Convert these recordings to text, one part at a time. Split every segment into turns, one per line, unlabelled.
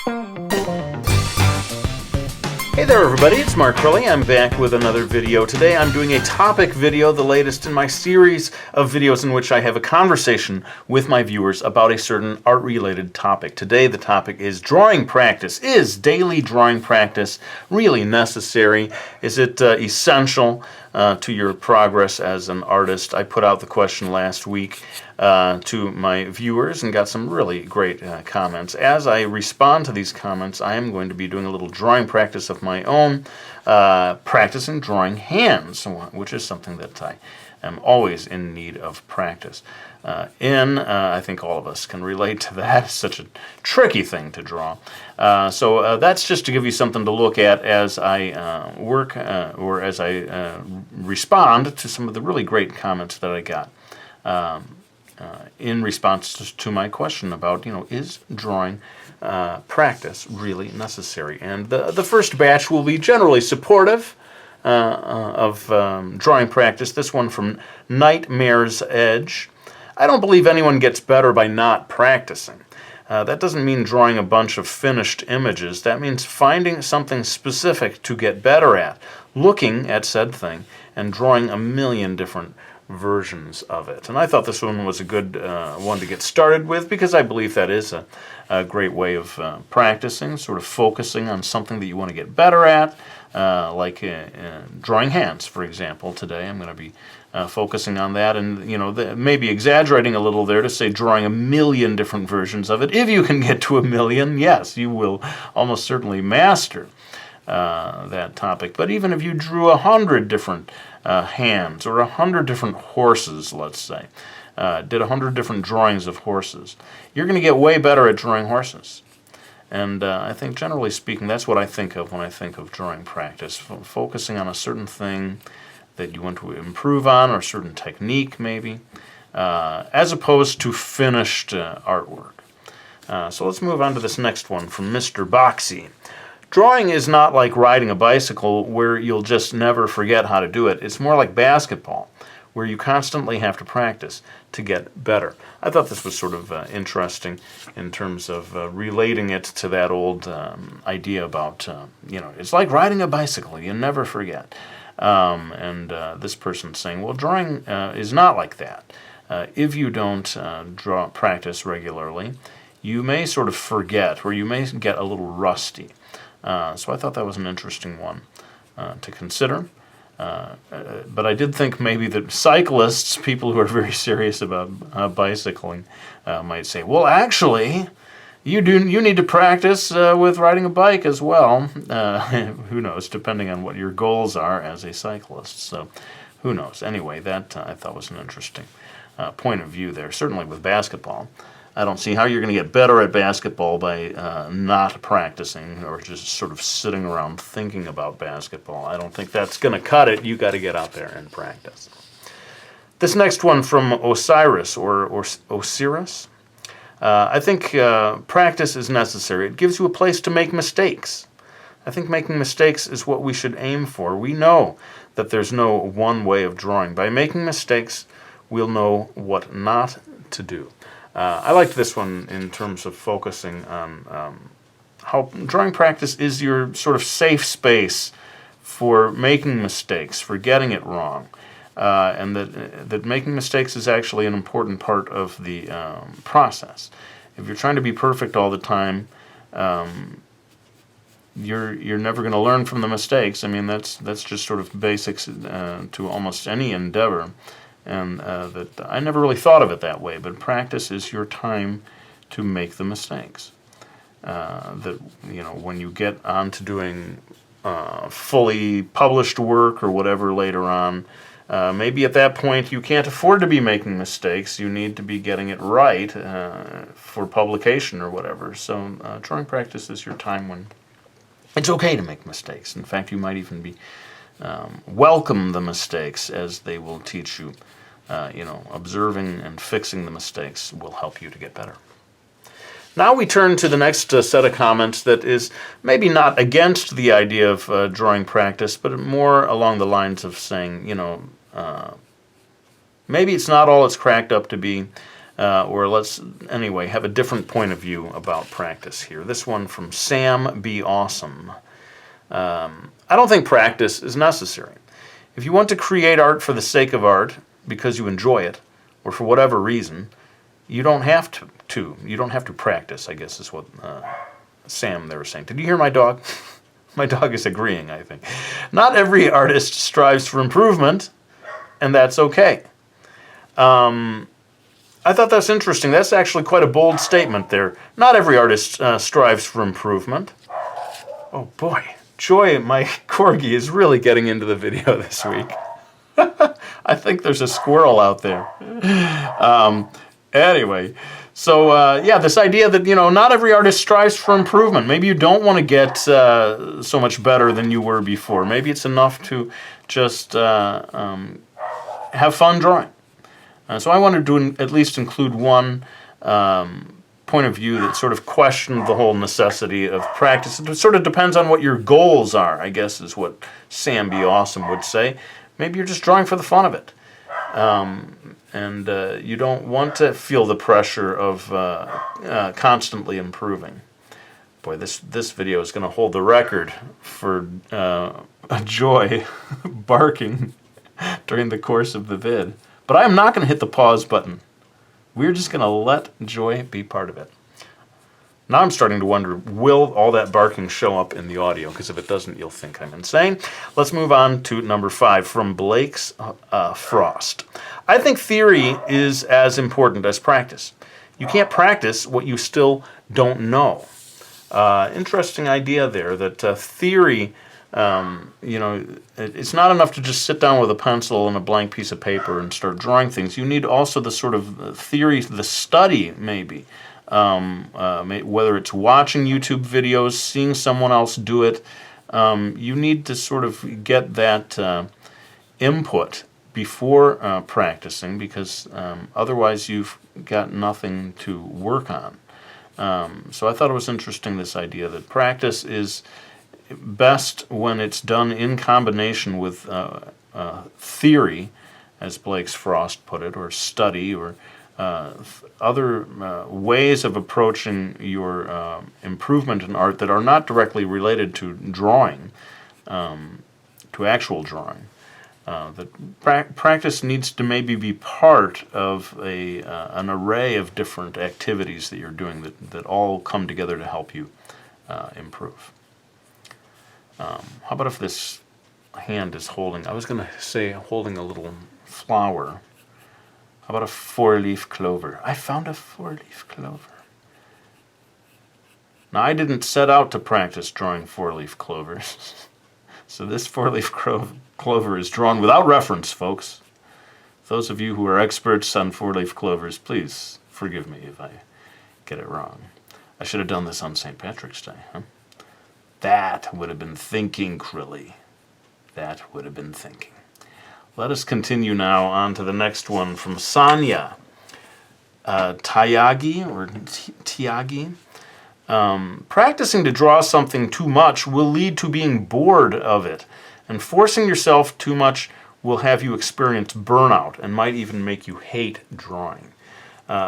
Hey there everybody, it's markcrilley. I'm back with another video. Today I'm doing a topic video, the latest in my series of videos in which I have a conversation with my viewers about a certain art-related topic. Today the topic is drawing practice. Is daily drawing practice really necessary? Is it essential to your progress as an artist? I put out the question last week to my viewers and got some really great comments. As I respond to these comments, I am going to be doing a little drawing practice of my own, practicing drawing hands, which is something that I am always in need of practice. I think all of us can relate to that. It's such a tricky thing to draw. So that's just to give you something to look at as I work or as I respond to some of the really great comments that I got in response to my question about, is drawing practice really necessary? And the first batch will be generally supportive of drawing practice. This one from Nightmare's Edge. I don't believe anyone gets better by not practicing. That doesn't mean drawing a bunch of finished images. That means finding something specific to get better at, looking at said thing, and drawing a million different versions of it. And I thought this one was a good one to get started with, because I believe that is a great way of practicing, sort of focusing on something that you want to get better at, like drawing hands, for example. Today I'm going to be focusing on that, and maybe exaggerating a little there to say drawing a million different versions of it. If you can get to a million, yes, you will almost certainly master that topic. But even if you drew 100 different hands, or 100 different horses, let's say, did 100 different drawings of horses, you're going to get way better at drawing horses. And I think, generally speaking, that's what I think of when I think of drawing practice, focusing on a certain thing that you want to improve on, or a certain technique maybe, as opposed to finished artwork. So let's move on to this next one from Mr. Boxy. Drawing is not like riding a bicycle where you'll just never forget how to do it. It's more like basketball, where you constantly have to practice to get better. I thought this was sort of interesting in terms of relating it to that old idea about, it's like riding a bicycle, you never forget. This person's saying, well, drawing is not like that. If you don't practice regularly, you may sort of forget, or you may get a little rusty. So I thought that was an interesting one to consider. But I did think maybe that cyclists, people who are very serious about bicycling, might say, well, actually, you need to practice with riding a bike as well. Who knows, depending on what your goals are as a cyclist. So who knows. Anyway, that I thought was an interesting point of view there, certainly with basketball. I don't see how you're going to get better at basketball by not practicing, or just sort of sitting around thinking about basketball. I don't think that's going to cut it. You got to get out there and practice. This next one from Osiris, or Osiris. I think practice is necessary. It gives you a place to make mistakes. I think making mistakes is what we should aim for. We know that there's no one way of drawing. By making mistakes, we'll know what not to do. I liked this one in terms of focusing on how drawing practice is your sort of safe space for making mistakes, for getting it wrong, and that making mistakes is actually an important part of the process. If you're trying to be perfect all the time, you're never going to learn from the mistakes. I mean, that's just sort of basics to almost any endeavor. And that I never really thought of it that way, but practice is your time to make the mistakes. When you get on to doing fully published work or whatever later on, maybe at that point you can't afford to be making mistakes. You need to be getting it right for publication or whatever. So drawing practice is your time when it's okay to make mistakes. In fact, you might even be welcome the mistakes, as they will teach you. Observing and fixing the mistakes will help you to get better. Now we turn to the next set of comments that is maybe not against the idea of drawing practice, but more along the lines of saying, maybe it's not all it's cracked up to be. or let's, anyway, have a different point of view about practice here. This one from Sam Be Awesome. I don't think practice is necessary. If you want to create art for the sake of art, because you enjoy it, or for whatever reason, you don't have to. You don't have to practice, I guess is what Sam there was saying. Did you hear my dog? My dog is agreeing, I think. Not every artist strives for improvement, and that's okay. I thought that's interesting. That's actually quite a bold statement there. Not every artist strives for improvement. Oh boy, Joy, my corgi, is really getting into the video this week. I think there's a squirrel out there. Anyway, so yeah, this idea that, not every artist strives for improvement. Maybe you don't want to get so much better than you were before. Maybe it's enough to just have fun drawing. So I wanted to at least include one point of view that sort of questioned the whole necessity of practice. It sort of depends on what your goals are, I guess is what Sam Be Awesome would say. Maybe you're just drawing for the fun of it. And you don't want to feel the pressure of constantly improving. Boy, this video is going to hold the record for a Joy barking during the course of the vid. But I am not going to hit the pause button. We're just going to let Joy be part of it. Now I'm starting to wonder, will all that barking show up in the audio? Because if it doesn't, you'll think I'm insane. Let's move on to number 5 from Blake's Frost. I think theory is as important as practice. You can't practice what you still don't know. Interesting idea there, that theory, it's not enough to just sit down with a pencil and a blank piece of paper and start drawing things. You need also the sort of theory, the study maybe. Whether it's watching YouTube videos, seeing someone else do it, you need to sort of get that input before practicing, because otherwise you've got nothing to work on. So I thought it was interesting, this idea that practice is best when it's done in combination with theory, as Blake's Frost put it, or study, or other ways of approaching your improvement in art that are not directly related to drawing, to actual drawing. That practice needs to maybe be part of an array of different activities that you're doing that all come together to help you improve. How about if this hand is holding, I was going to say holding a little flower. How about a 4-leaf clover? I found a 4-leaf clover. Now, I didn't set out to practice drawing 4-leaf clovers. So this 4-leaf clover is drawn without reference, folks. Those of you who are experts on 4-leaf clovers, please forgive me if I get it wrong. I should have done this on St. Patrick's Day, huh? That would have been thinking, Crilly. That would have been thinking. Let us continue now on to the next one from Sonia Tyagi, or Tyagi. Practicing to draw something too much will lead to being bored of it, and forcing yourself too much will have you experience burnout and might even make you hate drawing.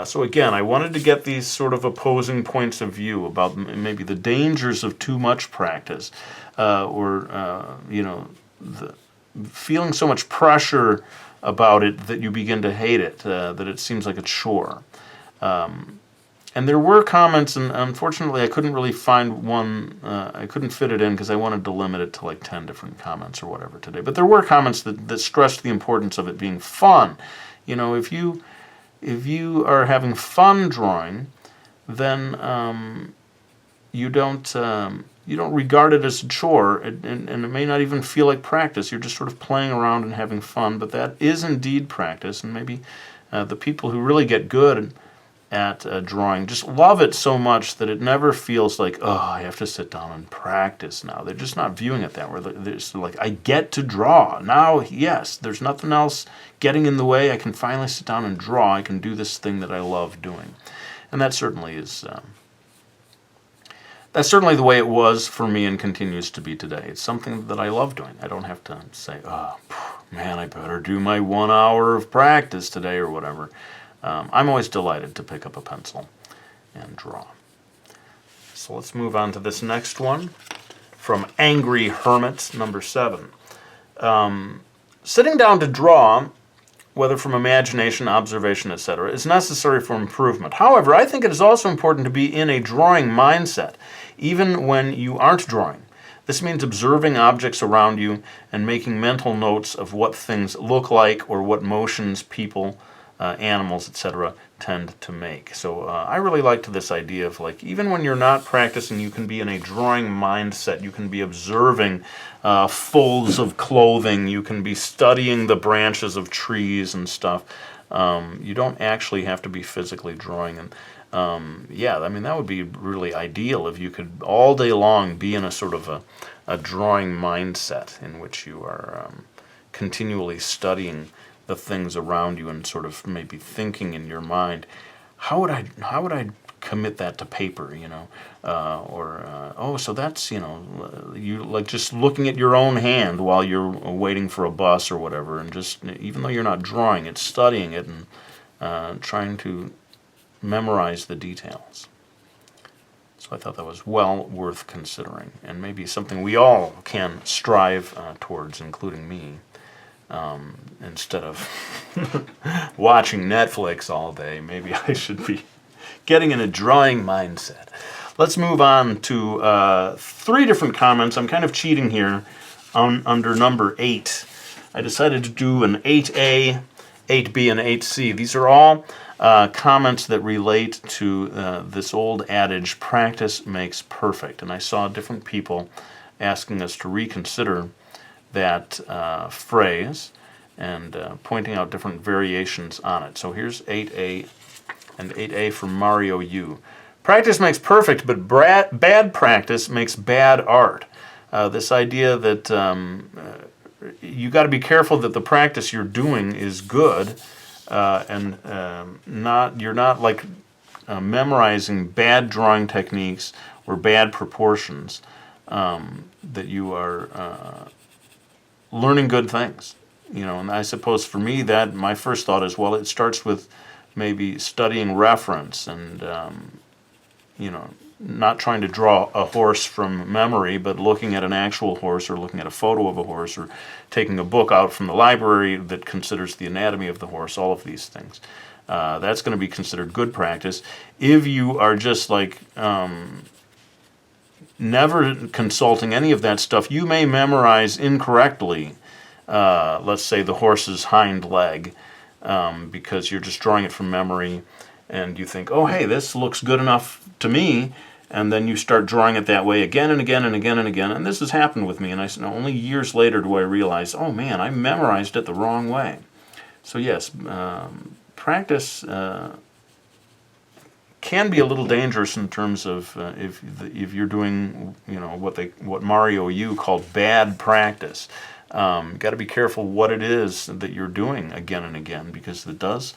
So again, I wanted to get these sort of opposing points of view about maybe the dangers of too much practice, or feeling so much pressure about it that you begin to hate it, that it seems like a chore. And there were comments, and unfortunately I couldn't really find one, I couldn't fit it in because I wanted to limit it to like 10 different comments or whatever today. But there were comments that stressed the importance of it being fun. If you are having fun drawing, then you don't regard it as a chore, and it may not even feel like practice. You're just sort of playing around and having fun, but that is indeed practice. And maybe the people who really get good at drawing just love it so much that it never feels like, oh, I have to sit down and practice now. They're just not viewing it that way. They're just like, I get to draw. Now, yes, there's nothing else getting in the way. I can finally sit down and draw. I can do this thing that I love doing. And that certainly is... That's certainly the way it was for me and continues to be today. It's something that I love doing. I don't have to say, oh, man, I better do my 1 hour of practice today or whatever. I'm always delighted to pick up a pencil and draw. So let's move on to this next one from Angry Hermit, number 7. Sitting down to draw, whether from imagination, observation, etc., is necessary for improvement. However, I think it is also important to be in a drawing mindset, even when you aren't drawing. This means observing objects around you and making mental notes of what things look like or what motions people, animals, etc., tend to make. So I really liked this idea of, like, even when you're not practicing, you can be in a drawing mindset. You can be observing folds of clothing. You can be studying the branches of trees and stuff. You don't actually have to be physically drawing. And yeah, I mean, that would be really ideal if you could all day long be in a sort of a drawing mindset in which you are continually studying the things around you and sort of maybe thinking in your mind, how would I commit that to paper, you know, oh, so that's, you know, you like just looking at your own hand while you're waiting for a bus or whatever, and just, even though you're not drawing it, studying it and trying to memorize the details. So I thought that was well worth considering, and maybe something we all can strive towards, including me. Instead of watching Netflix all day, maybe I should be getting in a drawing mindset. Let's move on to 3 different comments. I'm kind of cheating here under number 8. I decided to do an 8A, 8B, and 8C. These are all comments that relate to this old adage, practice makes perfect. And I saw different people asking us to reconsider that phrase and pointing out different variations on it. So here's 8A and 8A from Mario U. Practice makes perfect, but bad practice makes bad art. This idea that you got to be careful that the practice you're doing is good, and you're not like memorizing bad drawing techniques or bad proportions, that you are learning good things, you know. And I suppose for me, that my first thought is, well, it starts with maybe studying reference and you know, not trying to draw a horse from memory, but looking at an actual horse, or looking at a photo of a horse, or taking a book out from the library that considers the anatomy of the horse. All of these things, that's going to be considered good practice. If you are just like never consulting any of that stuff, you may memorize incorrectly, let's say the horse's hind leg, because you're just drawing it from memory, and you think, oh, hey, this looks good enough to me, and then you start drawing it that way again and again and again and again, and this has happened with me, and only years later do I realize, oh man, I memorized it the wrong way. So yes, practice can be a little dangerous in terms of if you're doing, you know, what Mario U called bad practice. Got to be careful what it is that you're doing again and again, because it does.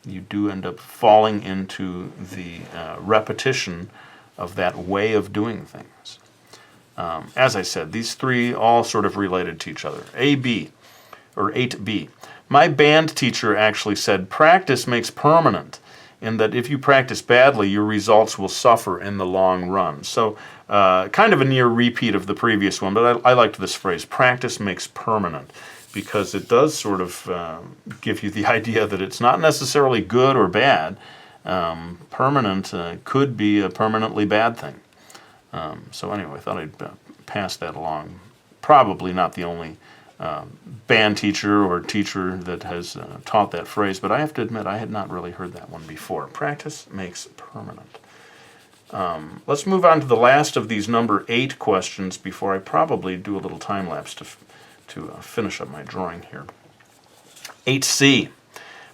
You do end up falling into the repetition of that way of doing things. As I said, these 3 all sort of related to each other. AB, or 8B. My band teacher actually said practice makes permanent, in that if you practice badly, your results will suffer in the long run. So kind of a near repeat of the previous one, but I liked this phrase, practice makes permanent, because it does sort of give you the idea that it's not necessarily good or bad. Permanent could be a permanently bad thing. So anyway, I thought I'd pass that along. Probably not the only band teacher or teacher that has taught that phrase, but I have to admit I had not really heard that one before. Practice makes permanent. Let's move on to the last of these number 8 questions before I probably do a little time lapse to finish up my drawing here. 8C.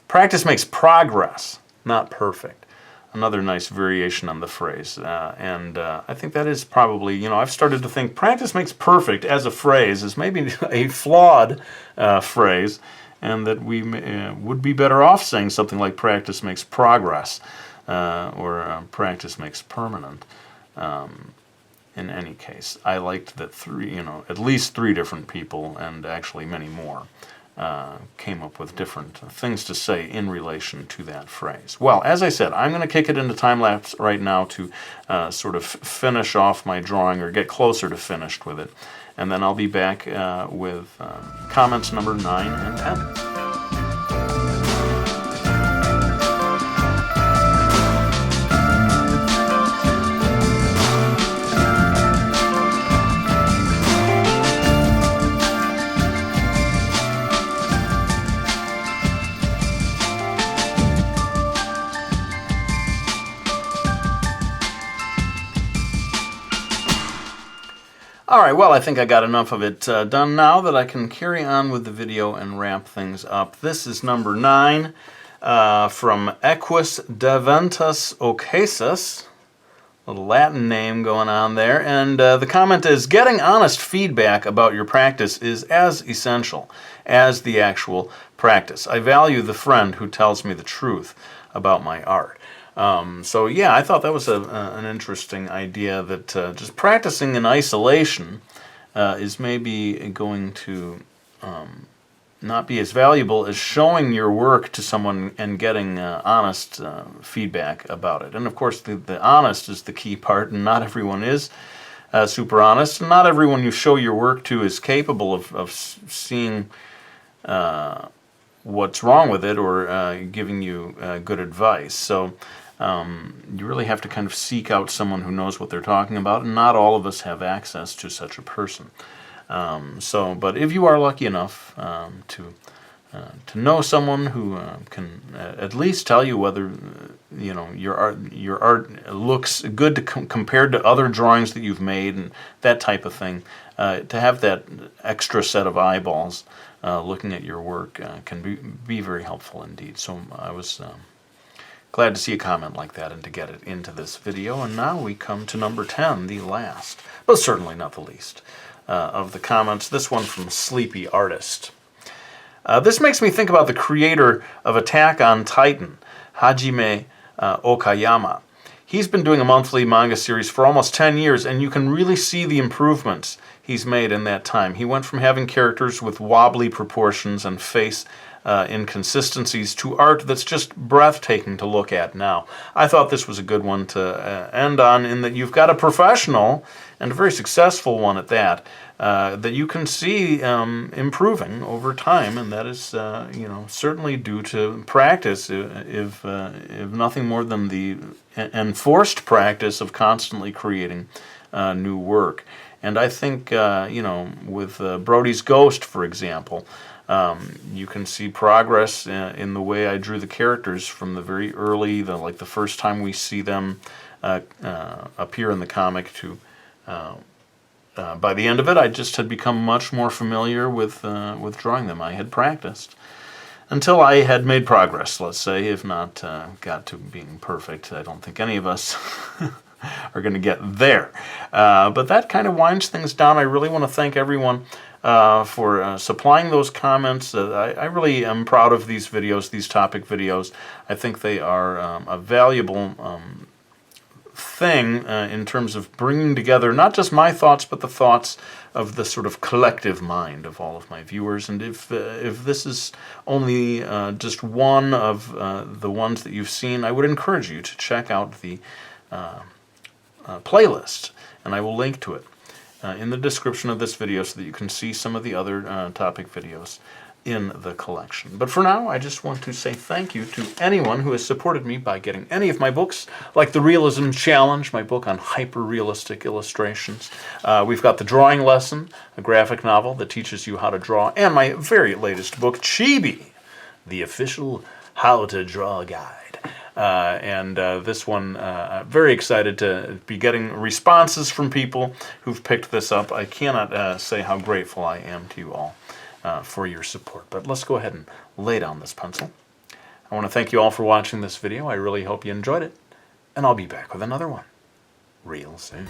Practice makes progress, not perfect. Another nice variation on the phrase. And I think that is probably, you know, I've started to think practice makes perfect as a phrase is maybe a flawed phrase, and that we would be better off saying something like practice makes progress, or practice makes permanent. In any case, I liked that at least 3 different people, and actually many more, came up with different things to say in relation to that phrase. Well, as I said, I'm going to kick it into time-lapse right now to sort of finish off my drawing or get closer to finished with it. And then I'll be back with comments number 9 and 10. Alright, well, I think I got enough of it done now that I can carry on with the video and wrap things up. This is number 9 from Equus Deventus Ocasus. Little Latin name going on there. And the comment is, getting honest feedback about your practice is as essential as the actual practice. I value the friend who tells me the truth about my art. So yeah, I thought that was an interesting idea, that just practicing in isolation is maybe going to not be as valuable as showing your work to someone and getting honest feedback about it. And of course, the honest is the key part, and not everyone is super honest, and not everyone you show your work to is capable of seeing what's wrong with it or giving you good advice. So you really have to kind of seek out someone who knows what they're talking about, and not all of us have access to such a person. But if you are lucky enough to know someone who can at least tell you whether your art looks good compared to other drawings that you've made and that type of thing, to have that extra set of eyeballs looking at your work can be very helpful indeed. So I was glad to see a comment like that and to get it into this video. And now we come to number 10, the last, but certainly not the least, of the comments. This one from Sleepy Artist. This makes me think about the creator of Attack on Titan, Hajime Okayama. He's been doing a monthly manga series for almost 10 years, and you can really see the improvements he's made in that time. He went from having characters with wobbly proportions and face inconsistencies to art that's just breathtaking to look at now. I thought this was a good one to end on, in that you've got a professional, and a very successful one at that, that you can see improving over time, and that is certainly due to practice, if nothing more than the enforced practice of constantly creating new work. And I think with Brody's Ghost, for example, you can see progress in the way I drew the characters from the very early, like the first time we see them appear in the comic, to by the end of it, I just had become much more familiar with drawing them. I had practiced until I had made progress, let's say, if not got to being perfect. I don't think any of us are going to get there. But that kind of winds things down. I really want to thank everyone for supplying those comments. I really am proud of these videos, these topic videos. I think they are a valuable thing in terms of bringing together not just my thoughts, but the thoughts of the sort of collective mind of all of my viewers. And if this is only just one of the ones that you've seen, I would encourage you to check out the playlist, and I will link to it in the description of this video so that you can see some of the other topic videos in the collection. But for now, I just want to say thank you to anyone who has supported me by getting any of my books, like the Realism Challenge, my book on hyper-realistic illustrations. We've got the Drawing Lesson, a graphic novel that teaches you how to draw, and my very latest book, Chibi, the official How to Draw Guide. This one, very excited to be getting responses from people who've picked this up. I cannot say how grateful I am to you all for your support. But let's go ahead and lay down this pencil. I want to thank you all for watching this video. I really hope you enjoyed it, and I'll be back with another one real soon.